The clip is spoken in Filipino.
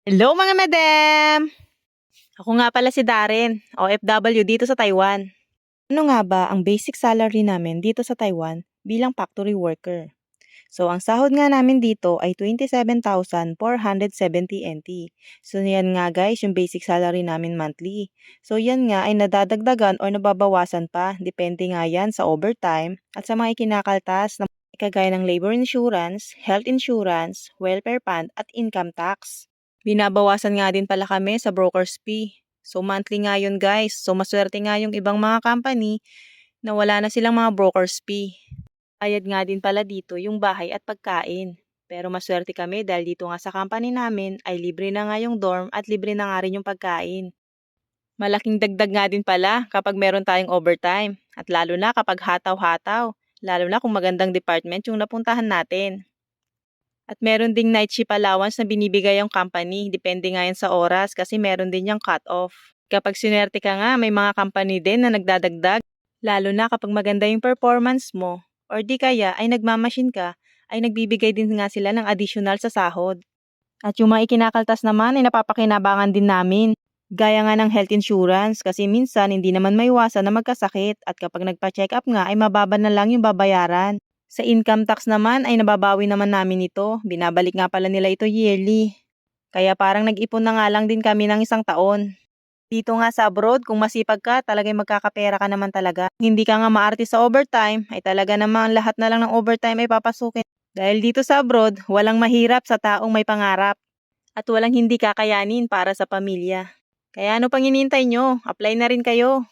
Hello mga madam! Ako nga pala si Darren, OFW dito sa Taiwan. Ano nga ba ang basic salary namin dito sa Taiwan bilang factory worker? So ang sahod nga namin dito ay 27,470 NT. So yan nga guys, yung basic salary namin monthly. So yan nga ay nadadagdagan or nababawasan pa, depende nga yan sa overtime at sa mga ikinakaltas na kagaya ng labor insurance, health insurance, welfare fund at income tax. Binabawasan nga din pala kami sa broker's fee. So monthly nga yun guys. So maswerte nga yung ibang mga company na wala na silang mga broker's fee. Bayad nga din pala dito yung bahay at pagkain. Pero maswerte kami dahil dito nga sa company namin ay libre na nga yung dorm at libre na nga rin yung pagkain. Malaking dagdag nga din pala kapag meron tayong overtime at lalo na kapag hataw-hataw. Lalo na kung magandang department yung napuntahan natin. At meron ding night shift allowance na binibigay yung company. Depende nga yan sa oras kasi meron din yung cut-off. Kapag sinwerte ka nga, may mga company din na nagdadagdag. Lalo na kapag maganda yung performance mo. Or di kaya ay nagmamachine ka, ay nagbibigay din nga sila ng additional sa sahod. At yung mga ikinakaltas naman ay napapakinabangan din namin. Gaya nga ng health insurance kasi minsan hindi naman maiwasan na magkasakit at kapag nagpa-check up nga ay mababa na lang yung babayaran. Sa income tax naman ay nababawi naman namin ito. Binabalik nga pala nila ito yearly. Kaya parang nag-ipon na nga lang din kami ng isang taon. Dito nga sa abroad, kung masipag ka, talagang magkakapera ka naman talaga. Hindi ka nga maarte sa overtime, ay talaga namang lahat na lang ng overtime ay papasukin. Dahil dito sa abroad, walang mahirap sa taong may pangarap. At walang hindi kakayanin para sa pamilya. Kaya ano pang hinihintay nyo? Apply na rin kayo.